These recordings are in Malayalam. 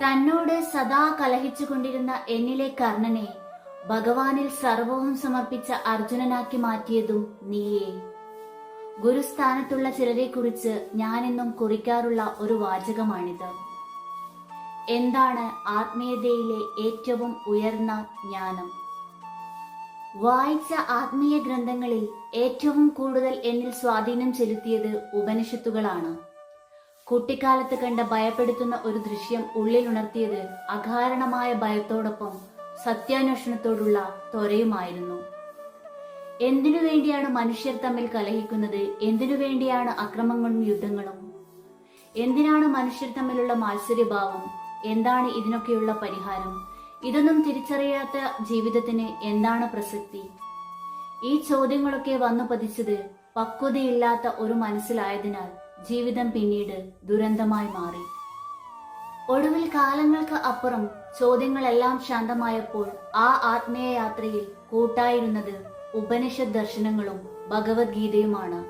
തന്നോട് സദാ കലഹിച്ചുകൊണ്ടിരുന്ന എന്നിലെ കർണനെ ഭഗവാനിൽ സർവവും സമർപ്പിച്ച അർജുനനാക്കി മാറ്റിയതും നീയേ. ഗുരുസ്ഥാനത്തുള്ള ചിലരെ കുറിച്ച് ഞാനെന്നും കുറിക്കാറുള്ള ഒരു വാചകമാണിത്. എന്താണ് ആത്മീയതയിലെ ഏറ്റവും ഉയർന്ന ജ്ഞാനം? വായിച്ച ആത്മീയ ഗ്രന്ഥങ്ങളിൽ ഏറ്റവും കൂടുതൽ എന്നിൽ സ്വാധീനം ചെലുത്തിയത് ഉപനിഷത്തുകളാണ്. കുട്ടിക്കാലത്ത് കണ്ട ഭയപ്പെടുത്തുന്ന ഒരു ദൃശ്യം ഉള്ളിലുണർത്തിയത് അകാരണമായ ഭയത്തോടൊപ്പം സത്യാന്വേഷണത്തോടുള്ള ത്വരയുമായിരുന്നു. എന്തിനു വേണ്ടിയാണ് മനുഷ്യർ തമ്മിൽ കലഹിക്കുന്നത്? എന്തിനു വേണ്ടിയാണ് അക്രമങ്ങളും യുദ്ധങ്ങളും? എന്തിനാണ് മനുഷ്യർ തമ്മിലുള്ള മാത്സര്യഭാവം? എന്താണ് ഇതിനൊക്കെയുള്ള പരിഹാരം? ഇതൊന്നും തിരിച്ചറിയാത്ത ജീവിതത്തിന് എന്താണ് പ്രസക്തി? ഈ ചോദ്യങ്ങളൊക്കെ വന്നു പതിച്ചത് പക്വതയില്ലാത്ത ഒരു മനസ്സിലായതിനാൽ ജീവിതം പിന്നീട് ദുരന്തമായി മാറി. ഒടുവിൽ കാലങ്ങൾക്ക് അപ്പുറം ചോദ്യങ്ങളെല്ലാം ശാന്തമായപ്പോൾ ആ ആത്മീയ യാത്രയിൽ കൂട്ടായിരുന്നത് ഉപനിഷത് ദർശനങ്ങളും ഭഗവത്ഗീതയുമാണ്.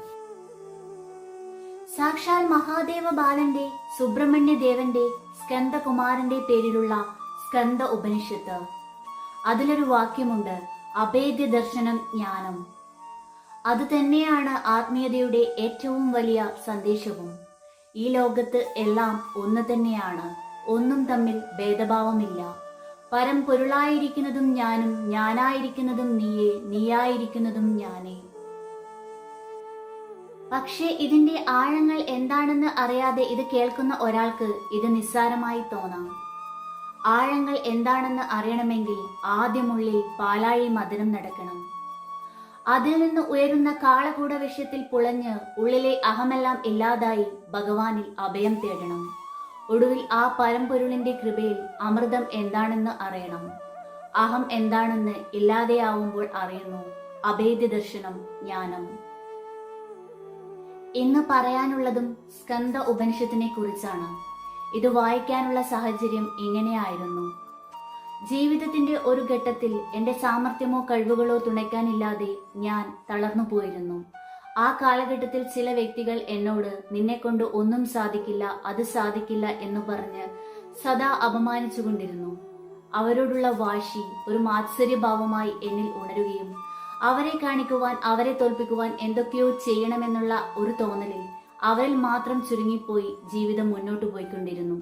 സാക്ഷാൽ മഹാദേവ ബാലന്റെ, സുബ്രഹ്മണ്യ ദേവന്റെ, സ്കന്ദകുമാരന്റെ പേരിലുള്ള സ്കന്ദ ഉപനിഷത്ത്. അതിലൊരു വാക്യമുണ്ട്, അഭേദ്യ ദർശനം ജ്ഞാനം. അത് തന്നെയാണ് ആത്മീയതയുടെ ഏറ്റവും വലിയ സന്ദേശവും. ഈ ലോകത്ത് എല്ലാം ഒന്ന് തന്നെയാണ്, ഒന്നും തമ്മിൽ ഭേദഭാവമില്ല. പരംപൊരുളായിരിക്കുന്നതും ഞാനും, ഞാനായിരിക്കുന്നതും നീയേ, നീയായിരിക്കുന്നതും ഞാനേ. പക്ഷേ ഇതിന്റെ ആഴങ്ങൾ എന്താണെന്ന് അറിയാതെ ഇത് കേൾക്കുന്ന ഒരാൾക്ക് ഇത് നിസ്സാരമായി തോന്നാം. ആഴങ്ങൾ എന്താണെന്ന് അറിയണമെങ്കിൽ ആദ്യമുള്ളിൽ പാലാഴി മദനം നടക്കണം. അതിൽ നിന്ന് ഉയരുന്ന കാളകൂട വിഷയത്തിൽ പുളഞ്ഞ് ഉള്ളിലെ അഹമെല്ലാം ഇല്ലാതായി ഭഗവാനിൽ അഭയം തേടണം. ഒടുവിൽ ആ പരമ്പൊരുളിന്റെ കൃപയിൽ അമൃതം എന്താണെന്ന് അറിയണം. അഹം എന്താണെന്ന് ഇല്ലാതെയാവുമ്പോൾ അറിയുന്നു അഭേദ്യ ദർശനം ജ്ഞാനം. ഇന്ന് പറയാനുള്ളതും സ്കന്ദ ഉപനിഷത്തിനെ കുറിച്ചാണ്. ഇത് വായിക്കാനുള്ള സാഹചര്യം ഇങ്ങനെയായിരുന്നു. ജീവിതത്തിന്റെ ഒരു ഘട്ടത്തിൽ എന്റെ സാമർഥ്യമോ കഴിവുകളോ തുണയ്ക്കാനില്ലാതെ ഞാൻ തളർന്നു പോയിരുന്നു. ആ കാലഘട്ടത്തിൽ ചില വ്യക്തികൾ എന്നോട് നിന്നെക്കൊണ്ട് ഒന്നും സാധിക്കില്ല, അത് സാധിക്കില്ല എന്ന് പറഞ്ഞ് സദാ അപമാനിച്ചുകൊണ്ടിരുന്നു. അവരോടുള്ള വാശി ഒരു മാത്സര്യഭാവമായി എന്നിൽ ഉണരുകയും അവരെ കാണിക്കുവാൻ, അവരെ തോൽപ്പിക്കുവാൻ എന്തൊക്കെയോ ചെയ്യണമെന്നുള്ള ഒരു തോന്നലിൽ അവരിൽ മാത്രം ചുരുങ്ങിപ്പോയി ജീവിതം മുന്നോട്ടു പോയിക്കൊണ്ടിരുന്നു.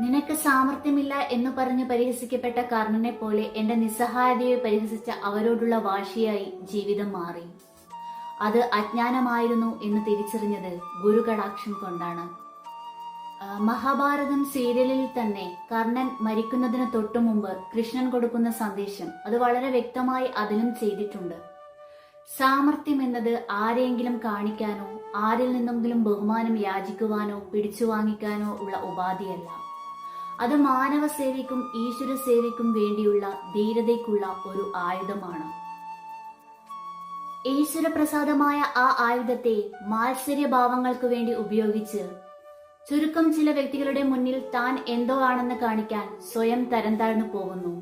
നിനക്ക് സാമർഥ്യമില്ല എന്ന് പറഞ്ഞ് പരിഹസിക്കപ്പെട്ട കർണനെ പോലെ എന്റെ നിസ്സഹായതയെ പരിഹസിച്ച അവരോടുള്ള വാശിയായി ജീവിതം മാറി. അത് അജ്ഞാനമായിരുന്നു എന്ന് തിരിച്ചറിഞ്ഞത് ഗുരുകടാക്ഷം കൊണ്ടാണ്. മഹാഭാരതം സീരിയലിൽ തന്നെ കർണൻ മരിക്കുന്നതിന് തൊട്ടു മുമ്പ് കൃഷ്ണൻ കൊടുക്കുന്ന സന്ദേശം അത് വളരെ വ്യക്തമായി അതിലും ചെയ്തിട്ടുണ്ട്. സാമർഥ്യം എന്നത് ആരെയെങ്കിലും കാണിക്കാനോ ആരിൽ നിന്നെങ്കിലും ബഹുമാനം യാചിക്കുവാനോ പിടിച്ചു വാങ്ങിക്കാനോ ഉള്ള ഉപാധിയല്ല. അത് മാനവ സേവയ്ക്കും ഈശ്വര സേവയ്ക്കും വേണ്ടിയുള്ള ധീരതയ്ക്കുള്ള ഒരു ആയുധമാണ്. ഈശ്വരപ്രസാദമായ ആ ആയുധത്തെ മാത്സര്യഭാവങ്ങൾക്ക് വേണ്ടി ഉപയോഗിച്ച് ചുരുക്കം ചില വ്യക്തികളുടെ മുന്നിൽ താൻ എന്തോ ആണെന്ന് കാണിക്കാൻ സ്വയം തരം താഴ്ന്നു പോകുന്നു.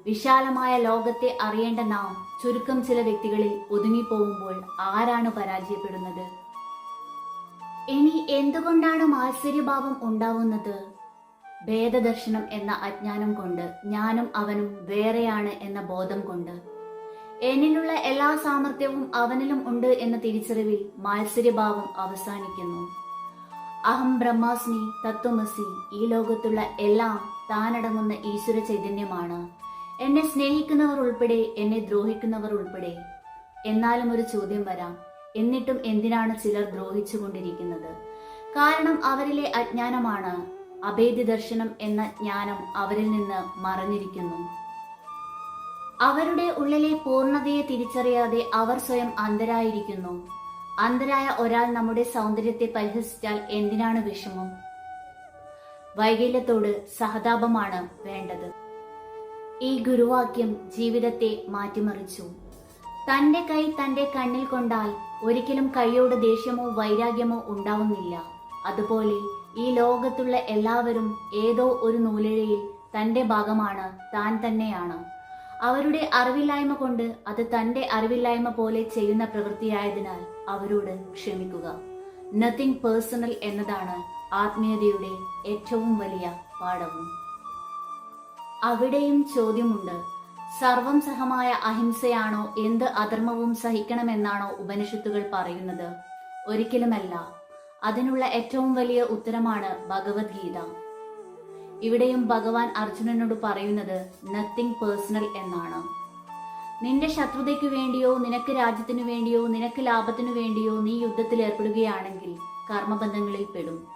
വിശാലമായ ലോകത്തെ അറിയേണ്ട നാം ചുരുക്കം ചില വ്യക്തികളിൽ ഒതുങ്ങിപ്പോകുമ്പോൾ ആരാണ് പരാജയപ്പെടുന്നത്? ഇനി എന്തുകൊണ്ടാണ് മാത്സര്യഭാവം ഉണ്ടാവുന്നത്? ഭേദദർശനം എന്ന അജ്ഞാനം കൊണ്ട്, ഞാനും അവനും വേറെയാണ് എന്ന ബോധം കൊണ്ട്. എന്നിലുള്ള എല്ലാ സാമർഥ്യവും അവനിലും ഉണ്ട് എന്ന തിരിച്ചറിവിൽ മാത്സര്യഭാവം അവസാനിക്കുന്നു. അഹം ബ്രഹ്മാസ്മി തത്വമസി. ഈ ലോകത്തുള്ള എല്ലാം താനടങ്ങുന്ന ഈശ്വര ചൈതന്യമാണ്. എന്നെ സ്നേഹിക്കുന്നവർ ഉൾപ്പെടെ, എന്നെ ദ്രോഹിക്കുന്നവർ ഉൾപ്പെടെ. എന്നാലും ഒരു ചോദ്യം വരാം, എന്നിട്ടും എന്തിനാണ് ചിലർ ദ്രോഹിച്ചുകൊണ്ടിരിക്കുന്നത്? കാരണം അവരിലെ അജ്ഞാനമാണ്. അഭേദ്യ ദർശനം എന്ന ജ്ഞാനം അവരിൽ നിന്ന് മറഞ്ഞിരിക്കുന്നു. അവരുടെ ഉള്ളിലെ പൂർണ്ണതയെ തിരിച്ചറിയാതെ അവർ സ്വയം അന്ധരായിരിക്കുന്നു. അന്ധരായ ഒരാൾ നമ്മുടെ സൗന്ദര്യത്തെ പരിഹസിച്ചാൽ എന്തിനാണ് വിഷമം? വൈകല്യത്തോട് സഹതാപമാണ് വേണ്ടത്. ഈ ഗുരുവാക്യം ജീവിതത്തെ മാറ്റിമറിച്ചു. തന്റെ കൈ തന്റെ കണ്ണിൽ കൊണ്ടാൽ ഒരിക്കലും കൈയോട് ദേഷ്യമോ വൈരാഗ്യമോ ഉണ്ടാവുന്നില്ല. അതുപോലെ ഈ ലോകത്തുള്ള എല്ലാവരും ഏതോ ഒരു നൂലിഴയിൽ തന്റെ ഭാഗമാണ്, താൻ തന്നെയാണ്. അവരുടെ അറിവില്ലായ്മ കൊണ്ട് അത് തന്റെ അറിവില്ലായ്മ പോലെ ചെയ്യുന്ന പ്രവൃത്തിയായതിനാൽ അവരോട് ക്ഷമിക്കുക. നത്തിങ് പേഴ്സണൽ എന്നതാണ് ആത്മീയതയുടെ ഏറ്റവും വലിയ പാഠവും. അവിടെയും ചോദ്യമുണ്ട്, സർവം സഹമായ അഹിംസയാണോ, എന്ത് അധർമ്മവും സഹിക്കണമെന്നാണോ ഉപനിഷത്തുകൾ പറയുന്നത്? ഒരിക്കലുമല്ല. അതിനുള്ള ഏറ്റവും വലിയ ഉത്തരമാണ് ഭഗവത്ഗീത. ഇവിടെയും ഭഗവാൻ അർജുനനോട് പറയുന്നത് നത്തിങ് പേഴ്സണൽ എന്നാണ്. നിന്റെ ശത്രുതയ്ക്കു വേണ്ടിയോ, നിനക്ക് രാജ്യത്തിനു വേണ്ടിയോ, നിനക്ക് ലാഭത്തിനു വേണ്ടിയോ നീ യുദ്ധത്തിൽ ഏർപ്പെടുകയാണെങ്കിൽ കർമ്മബന്ധങ്ങളിൽ പെടും.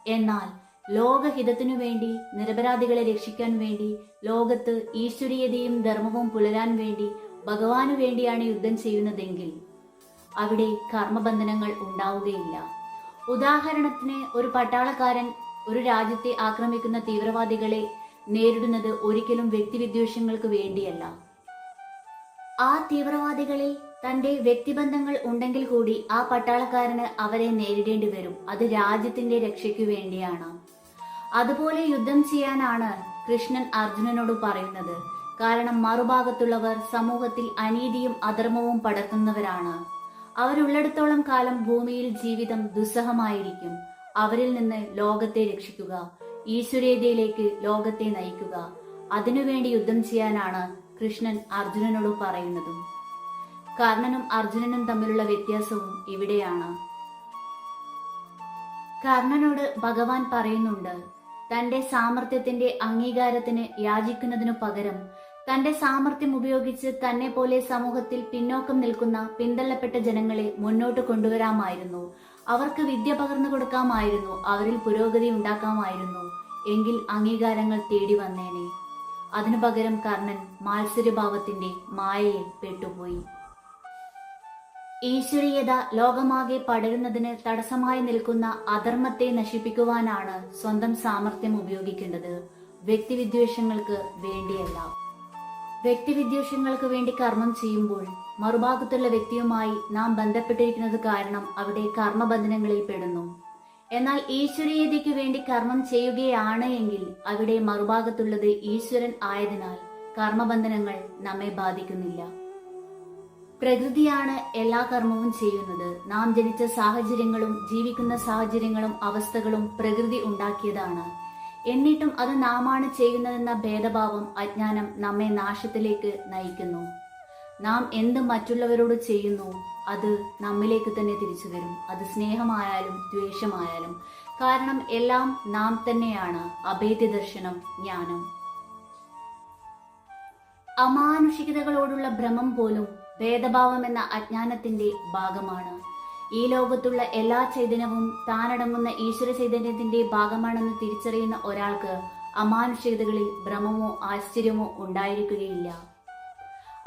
എന്നാൽ ലോകഹിതത്തിനു വേണ്ടി, നിരപരാധികളെ രക്ഷിക്കാൻ വേണ്ടി, ലോകത്ത് ഈശ്വരീയതയും ധർമ്മവും പുലരാൻ വേണ്ടി, ഭഗവാനു വേണ്ടിയാണ് യുദ്ധം ചെയ്യുന്നതെങ്കിൽ അവിടെ കർമ്മബന്ധനങ്ങൾ ഉണ്ടാവുകയില്ല. ഉദാഹരണത്തിന്, ഒരു പട്ടാളക്കാരൻ ഒരു രാജ്യത്തെ ആക്രമിക്കുന്ന തീവ്രവാദികളെ നേരിടുന്നത് ഒരിക്കലും വ്യക്തിവിദ്വേഷങ്ങൾക്ക് വേണ്ടിയല്ല. ആ തീവ്രവാദികളിൽ തന്റെ വ്യക്തിബന്ധങ്ങൾ ഉണ്ടെങ്കിൽ കൂടി ആ പട്ടാളക്കാരന് അവരെ നേരിടേണ്ടി വരും. അത് രാജ്യത്തിന്റെ രക്ഷയ്ക്കു വേണ്ടിയാണ്. അതുപോലെ യുദ്ധം ചെയ്യാനാണ് കൃഷ്ണൻ അർജുനനോട് പറയുന്നത്. കാരണം മറുഭാഗത്തുള്ളവർ സമൂഹത്തിൽ അനീതിയും അധർമ്മവും പടർത്തുന്നവരാണ്. അവരുള്ളിടത്തോളം കാലം ഭൂമിയിൽ ജീവിതം ദുസ്സഹമായിരിക്കും. അവരിൽ നിന്ന് ലോകത്തെ രക്ഷിക്കുക, ഈശ്വരീയതയിലേക്ക് ലോകത്തെ നയിക്കുക, അതിനുവേണ്ടി യുദ്ധം ചെയ്യാനാണ് കൃഷ്ണൻ അർജുനനോട് പറയുന്നതും. കർണനും അർജുനനും തമ്മിലുള്ള വ്യത്യാസവും ഇവിടെയാണ്. കർണനോട് ഭഗവാൻ പറയുന്നുണ്ട്, തന്റെ സാമർത്ഥ്യത്തിന്റെ അംഗീകാരത്തിന് യാചിക്കുന്നതിനു പകരം തന്റെ സാമർത്ഥ്യം ഉപയോഗിച്ച് തന്നെ പോലെ സമൂഹത്തിൽ പിന്നോക്കം നിൽക്കുന്ന പിന്തള്ളപ്പെട്ട ജനങ്ങളെ മുന്നോട്ട് കൊണ്ടുവരാമായിരുന്നു. അവർക്ക് വിദ്യ പകർന്നു കൊടുക്കാമായിരുന്നു, അവരിൽ പുരോഗതി ഉണ്ടാക്കാമായിരുന്നു. എങ്കിൽ അംഗീകാരങ്ങൾ തേടി വന്നേനെ. അതിനു പകരം കർണൻ മാത്സര്യഭാവത്തിന്റെ മായയിൽ പെട്ടുപോയി. ഈശ്വരീയത ലോകമാകെ പടരുന്നതിന് തടസ്സമായി നിൽക്കുന്ന അധർമ്മത്തെ നശിപ്പിക്കുവാനാണ് സ്വന്തം സാമർത്ഥ്യം ഉപയോഗിക്കേണ്ടത്, വ്യക്തിവിദ്വേഷങ്ങൾക്ക് വേണ്ടിയല്ല. വ്യക്തിവിദ്വേഷങ്ങൾക്ക് വേണ്ടി കർമ്മം ചെയ്യുമ്പോൾ മറുഭാഗത്തുള്ള വ്യക്തിയുമായി നാം ബന്ധപ്പെട്ടിരിക്കുന്നത് കാരണം അവിടെ കർമ്മബന്ധനങ്ങളിൽ പെടുന്നു. എന്നാൽ ഈശ്വരീയതയ്ക്കു വേണ്ടി കർമ്മം ചെയ്യുകയാണ് എങ്കിൽ അവിടെ മറുഭാഗത്തുള്ളത് ഈശ്വരൻ ആയതിനാൽ കർമ്മബന്ധനങ്ങൾ നമ്മെ ബാധിക്കുന്നില്ല. പ്രകൃതിയാണ് എല്ലാ കർമ്മവും ചെയ്യുന്നത്. നാം ജനിച്ച സാഹചര്യങ്ങളും ജീവിക്കുന്ന സാഹചര്യങ്ങളും അവസ്ഥകളും പ്രകൃതി ഉണ്ടാക്കിയതാണ്. എന്നിട്ടും അത് നാമാണ് ചെയ്യുന്നതെന്ന ഭേദഭാവം, അജ്ഞാനം നമ്മെ നാശത്തിലേക്ക് നയിക്കുന്നു. നാം എന്ത് മറ്റുള്ളവരോട് ചെയ്യുന്നു അത് നമ്മിലേക്ക് തന്നെ തിരിച്ചു വരും. അത് സ്നേഹമായാലും ദ്വേഷമായാലും. കാരണം എല്ലാം നാം തന്നെയാണ്. അഭേദ്യ ദർശനം, ജ്ഞാനം. അമാനുഷികതകളോടുള്ള ഭ്രമം പോലും ഭേദഭാവം എന്ന അജ്ഞാനത്തിന്റെ ഭാഗമാണ്. ഈ ലോകത്തുള്ള എല്ലാ ചൈതന്യവും താനടങ്ങുന്ന ഈശ്വര ചൈതന്യത്തിന്റെ ഭാഗമാണെന്ന് തിരിച്ചറിയുന്ന ഒരാൾക്ക് അമാനുഷികതകളിൽ ഭ്രമമോ ആശ്ചര്യമോ ഉണ്ടായിരിക്കുകയില്ല.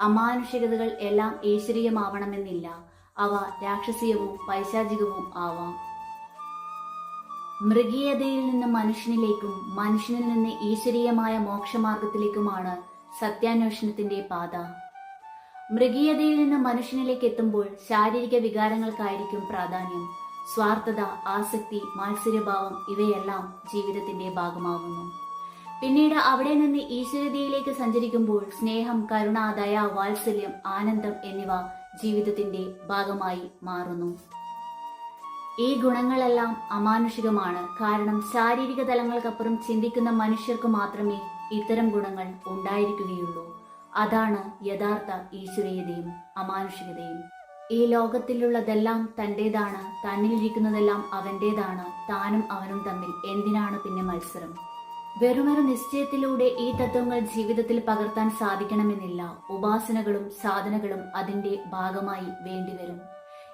അമാനുഷികതകൾ എല്ലാം ഈശ്വരീയമാവണമെന്നില്ല. അവ രാക്ഷസീയവും പൈശാചികവും ആവാം. മൃഗീയതയിൽ നിന്ന് മനുഷ്യനിലേക്കും മനുഷ്യനിൽ നിന്ന് ഈശ്വരീയമായ മോക്ഷമാർഗത്തിലേക്കുമാണ് സത്യാന്വേഷണത്തിന്റെ പാത. മൃഗീയതയിൽ നിന്ന് മനുഷ്യനിലേക്ക് എത്തുമ്പോൾ ശാരീരിക വികാരങ്ങൾക്കായിരിക്കും പ്രാധാന്യം. സ്വാർത്ഥത, ആസക്തി, മാത്സര്യഭാവം ഇവയെല്ലാം ജീവിതത്തിന്റെ ഭാഗമാകുന്നു. പിന്നീട് അവിടെ നിന്ന് ഈശ്വരതയിലേക്ക് സഞ്ചരിക്കുമ്പോൾ സ്നേഹം, കരുണ, ദയ, വാത്സല്യം, ആനന്ദം എന്നിവ ജീവിതത്തിന്റെ ഭാഗമായി മാറുന്നു. ഈ ഗുണങ്ങളെല്ലാം അമാനുഷികമാണ്. കാരണം ശാരീരിക തലങ്ങൾക്കപ്പുറം ചിന്തിക്കുന്ന മനുഷ്യർക്ക് മാത്രമേ ഇത്തരം ഗുണങ്ങൾ ഉണ്ടായിരിക്കുകയുള്ളൂ. അതാണ് യഥാർത്ഥ ഈശ്വരീയതയും അമാനുഷികതയും. ഈ ലോകത്തിലുള്ളതെല്ലാം തന്റേതാണ്, തന്നിലിരിക്കുന്നതെല്ലാം അവന്റേതാണ്. താനും അവനും തമ്മിൽ എന്തിനാണ് പിന്നെ മത്സരം? വെറുമൊരു നിശ്ചയത്തിലൂടെ ഈ തത്വങ്ങൾ ജീവിതത്തിൽ പകർത്താൻ സാധിക്കണമെന്നില്ല. ഉപാസനകളും സാധനകളും അതിന്റെ ഭാഗമായി വേണ്ടിവരും.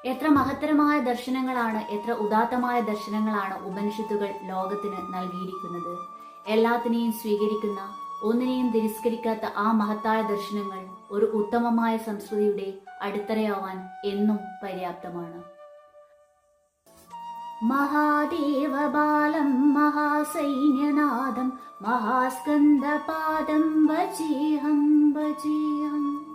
എത്ര മഹത്തരമായ ദർശനങ്ങളാണ്, എത്ര ഉദാത്തമായ ദർശനങ്ങളാണ് ഉപനിഷത്തുകൾ ലോകത്തിന് നൽകിയിരിക്കുന്നത്. എല്ലാത്തിനെയും സ്വീകരിക്കുന്ന, ഒന്നിനെയും തിരസ്കരിക്കാത്ത ആ മഹത്തായ ദർശനങ്ങൾ ഒരു ഉത്തമമായ സംസ്കൃതിയുടെ അടിത്തറയാവാൻ എന്നും പര്യാപ്തമാണ്. മഹാദേവബാലം മഹാസൈന്യനാദം മഹാസ്കന്ദപാദം ഭജേഹം ഭജേഹം.